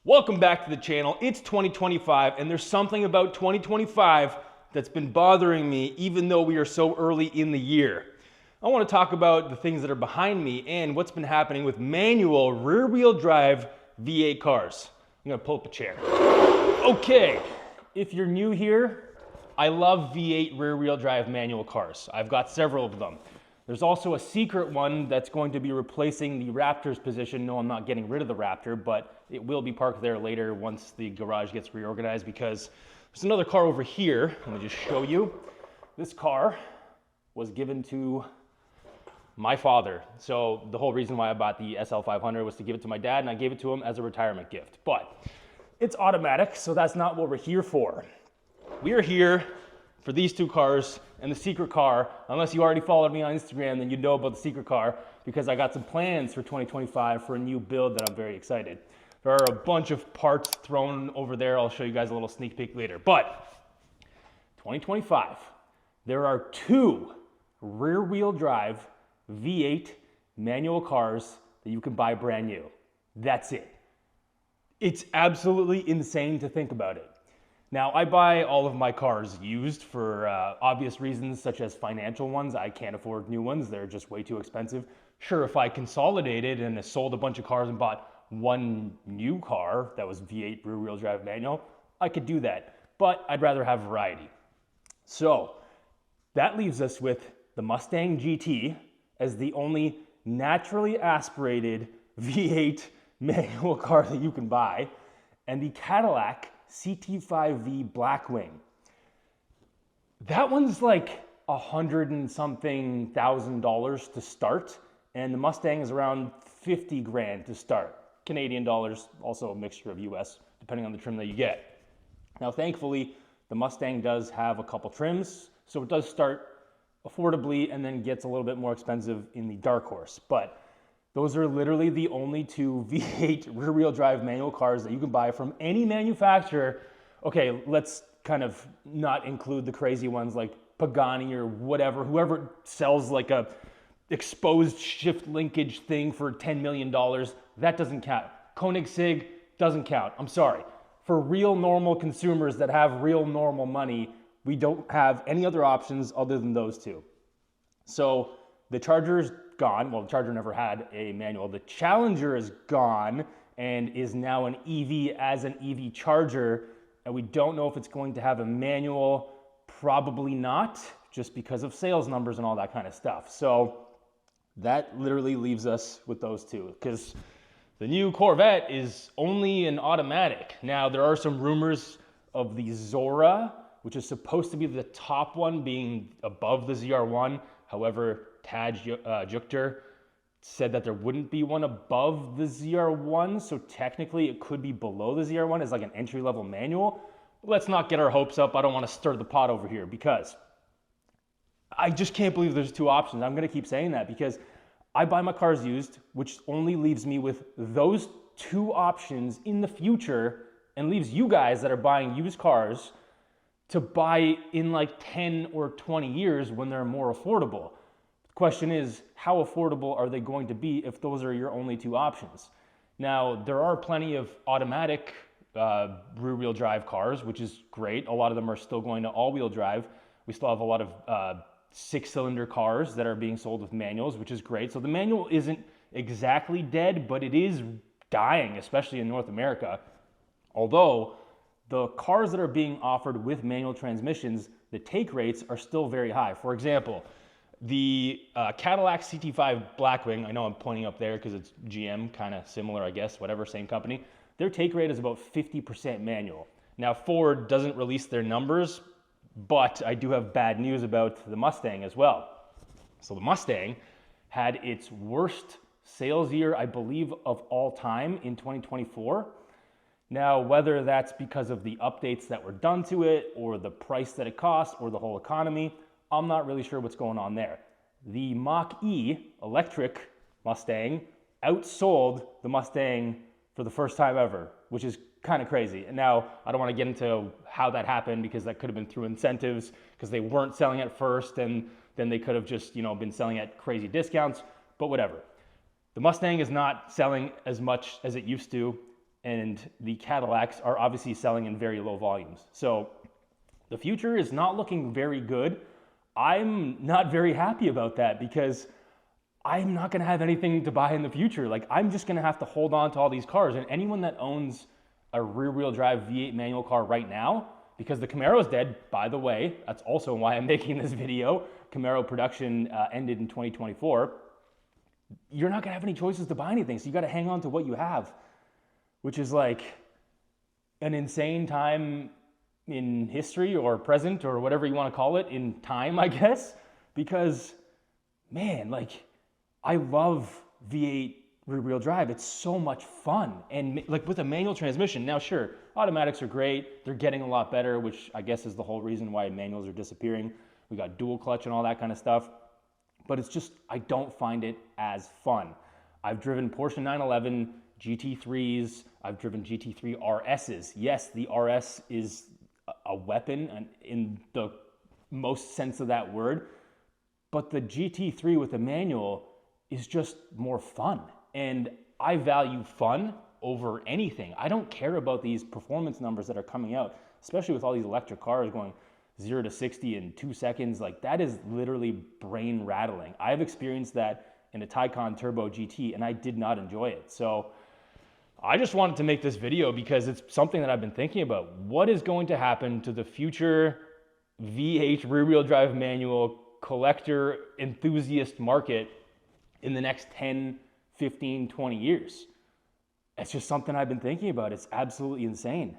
Welcome back to the channel. It's 2025 and there's something about 2025 that's been bothering me even though we are so early in the year. I want to talk about the things that are behind me and what's been happening with manual rear-wheel drive V8 cars. I'm going to pull up a chair. Okay, if you're new here, I love V8 rear-wheel drive manual cars. I've got several of them. There's also a secret one that's going to be replacing the Raptor's position. No, I'm not getting rid of the Raptor, but it will be parked there later once the garage gets reorganized because there's another car over here. Let me just show you. This car was given to my father. So the whole reason why I bought the SL500 was to give it to my dad, and I gave it to him as a retirement gift. But it's automatic, so that's not what we're here for. We are here for these two cars and the secret car. Unless you already followed me on Instagram, then you know about the secret car because I got some plans for 2025 for a new build that I'm very excited. There are a bunch of parts thrown over there. I'll show you guys a little sneak peek later. But 2025, there are two rear-wheel drive V8 manual cars that you can buy brand new. That's it. It's absolutely insane to think about it. Now, I buy all of my cars used for obvious reasons, such as financial ones. I can't afford new ones. They're just way too expensive. Sure, if I consolidated and sold a bunch of cars and bought one new car that was V8 rear-wheel drive manual, I could do that. But I'd rather have variety. So that leaves us with the Mustang GT as the only naturally aspirated V8 manual car that you can buy, and the Cadillac CT5V Blackwing. That one's like $100 and something thousand to start, and the Mustang is around 50 grand to start. Canadian dollars, also a mixture of US, depending on the trim that you get. Now, thankfully, the Mustang does have a couple trims, so it does start affordably and then gets a little bit more expensive in the dark horse. But those are literally the only two V8 rear-wheel drive manual cars that you can buy from any manufacturer. Okay, let's kind of not include the crazy ones like Pagani or whatever, whoever sells like a exposed shift linkage thing for $10 million, that doesn't count. Koenigsegg doesn't count. I'm sorry. For real normal consumers that have real normal money, we don't have any other options other than those two. So the Charger's gone. Well, the Charger never had a manual. The Challenger is gone and is now an EV as an EV Charger, and we don't know if it's going to have a manual. Probably not, just because of sales numbers and all that kind of stuff. So that literally leaves us with those two, because the new Corvette is only an automatic. Now, there are some rumors of the Zora, which is supposed to be the top one, being above the ZR1. However, Taj Jukter said that there wouldn't be one above the ZR1, so technically it could be below the ZR1 as like an entry-level manual. Let's not get our hopes up. I don't want to stir the pot over here because I just can't believe there's two options. I'm going to keep saying that because I buy my cars used, which only leaves me with those two options in the future and leaves you guys that are buying used cars to buy in like 10 or 20 years when they're more affordable. The question is, how affordable are they going to be if those are your only two options? Now, there are plenty of automatic rear-wheel drive cars, which is great. A lot of them are still going to all-wheel drive. We still have a lot of six-cylinder cars that are being sold with manuals, which is great. So the manual isn't exactly dead, but it is dying, especially in North America. Although the cars that are being offered with manual transmissions, the take rates are still very high. For example, the Cadillac CT5 Blackwing, I know I'm pointing up there because it's GM, kind of similar, I guess, whatever, same company. Their take rate is about 50% manual. Now, Ford doesn't release their numbers, but I do have bad news about the Mustang as well. So the Mustang had its worst sales year, I believe, of all time in 2024. Now, whether that's because of the updates that were done to it or the price that it costs or the whole economy, I'm not really sure what's going on there. The Mach-E electric Mustang outsold the Mustang for the first time ever, which is kind of crazy. And now, I don't want to get into how that happened because that could have been through incentives because they weren't selling at first and then they could have just, been selling at crazy discounts, but whatever. The Mustang is not selling as much as it used to. and the Cadillacs are obviously selling in very low volumes. So the future is not looking very good. I'm not very happy about that because I'm not gonna have anything to buy in the future. Like, I'm just gonna have to hold on to all these cars. And anyone that owns a rear-wheel drive V8 manual car right now, because the Camaro is dead, by the way, that's also why I'm making this video. Camaro production ended in 2024. You're not gonna have any choices to buy anything, so you gotta hang on to what you have, which is like an insane time in history or present or whatever you wanna call it, in time, I guess, because man, like, I love V8 rear-wheel drive. It's so much fun. And like with a manual transmission, now sure, automatics are great. They're getting a lot better, which I guess is the whole reason why manuals are disappearing. We got dual clutch and all that kind of stuff. But it's just, I don't find it as fun. I've driven Porsche 911 GT3s. I've driven GT3 RSs. Yes, the RS is a weapon in the most sense of that word. But the GT3 with a manual is just more fun. And I value fun over anything. I don't care about these performance numbers that are coming out, especially with all these electric cars going 0 to 60 in 2 seconds. Like, that is literally brain rattling. I've experienced that in a Taycan Turbo GT and I did not enjoy it. So I just wanted to make this video because it's something that I've been thinking about. What is going to happen to the future V8 rear-wheel drive manual collector enthusiast market in the next 10, 15, 20 years? It's just something I've been thinking about. It's absolutely insane.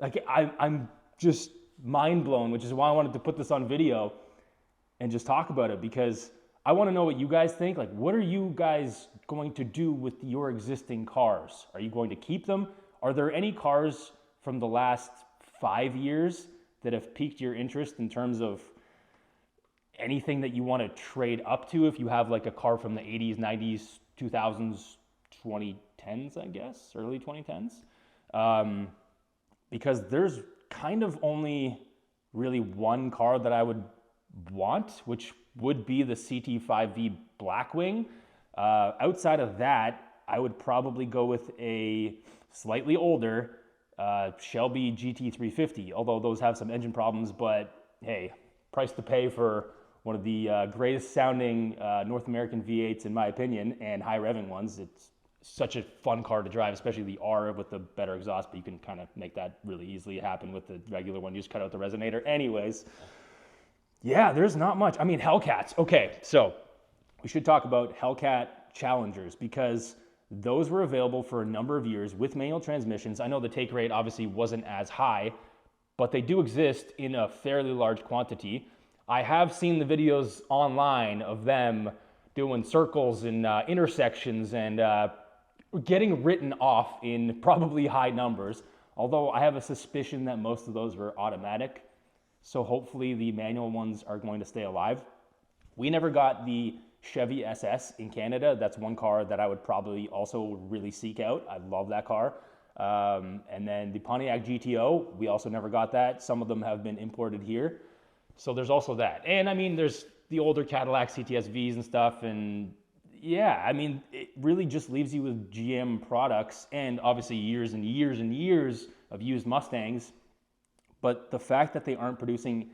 Like, I'm just mind blown, which is why I wanted to put this on video and just talk about it, because I want to know what you guys think. Like, what are you guys going to do with your existing cars? Are you going to keep them? Are there any cars from the last 5 years that have piqued your interest in terms of anything that you want to trade up to if you have like a car from the 80s, 90s, 2000s, 2010s, I guess, early 2010s? Because there's kind of only really one car that I would want, which would be the CT5V Blackwing. Outside of that, I would probably go with a slightly older Shelby GT350, although those have some engine problems, but hey, price to pay for one of the greatest sounding North American V8s in my opinion, and high revving ones. It's such a fun car to drive, especially the R with the better exhaust, but you can kind of make that really easily happen with the regular one. You just cut out the resonator. Anyways, yeah, there's not much. I mean, Hellcats. Okay, so we should talk about Hellcat Challengers because those were available for a number of years with manual transmissions. I know the take rate obviously wasn't as high, but they do exist in a fairly large quantity. I have seen the videos online of them doing circles and intersections and getting written off in probably high numbers, although I have a suspicion that most of those were automatic. So hopefully the manual ones are going to stay alive. We never got the Chevy SS in Canada. That's one car that I would probably also really seek out. I love that car. And then the Pontiac GTO, we also never got that. Some of them have been imported here. So there's also that. And I mean, there's the older Cadillac CTSVs and stuff. And yeah, I mean, it really just leaves you with GM products and obviously years and years and years of used Mustangs. But the fact that they aren't producing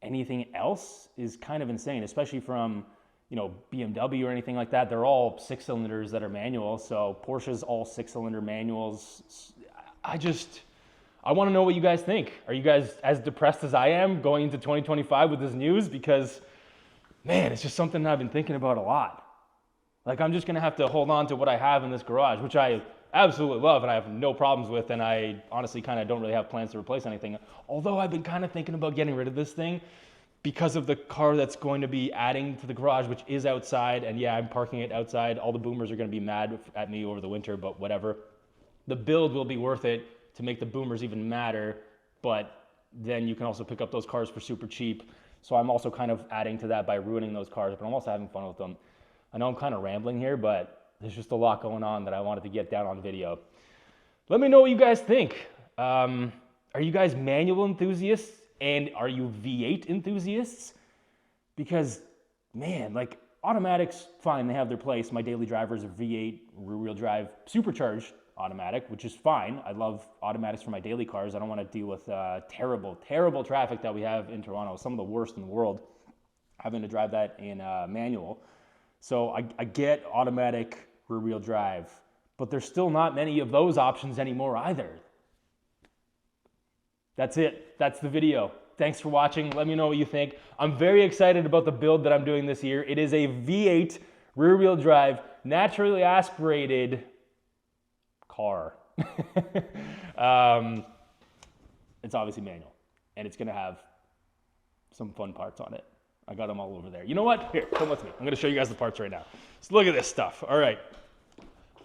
anything else is kind of insane, especially from, you know, BMW or anything like that. They're all 6 cylinders that are manual. So Porsche's all 6-cylinder manuals. I want to know what you guys think. Are you guys as depressed as I am going into 2025 with this news? Because, man, it's just something I've been thinking about a lot. Like, I'm just going to have to hold on to what I have in this garage, which I absolutely love and I have no problems with, and I honestly kind of don't really have plans to replace anything. Although I've been kind of thinking about getting rid of this thing because of the car that's going to be adding to the garage, which is outside. And yeah, I'm parking it outside. All the boomers are going to be mad at me over the winter, but whatever. The build will be worth it to make the boomers even madder, but then you can also pick up those cars for super cheap. So I'm also kind of adding to that by ruining those cars, but I'm also having fun with them. I know I'm kind of rambling here, but there's just a lot going on that I wanted to get down on video. Let me know what you guys think. Are you guys manual enthusiasts and are you V8 enthusiasts? Because, man, like, automatics, fine, they have their place. My daily drivers are V8 rear-wheel drive supercharged automatic, which is fine. I love automatics for my daily cars. I don't want to deal with terrible, terrible traffic that we have in Toronto, some of the worst in the world, having to drive that in manual. So I get automatic rear-wheel drive, but there's still not many of those options anymore either. That's it. That's the video. Thanks for watching. Let me know what you think. I'm very excited about the build that I'm doing this year. It is a V8 rear-wheel drive, naturally aspirated car. It's obviously manual, and it's going to have some fun parts on it. I got them all over there. You know what? Here, come with me. I'm going to show you guys the parts right now. So look at this stuff. All right.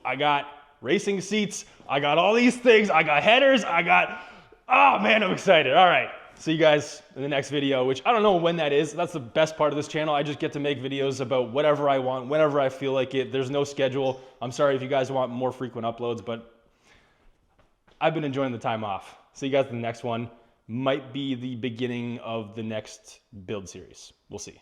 I got racing seats. I got all these things. I got headers. Oh man, I'm excited. All right. See you guys in the next video, which I don't know when that is. That's the best part of this channel. I just get to make videos about whatever I want, whenever I feel like it. There's no schedule. I'm sorry if you guys want more frequent uploads, but I've been enjoying the time off. See you guys in the next one. Might be the beginning of the next build series. We'll see.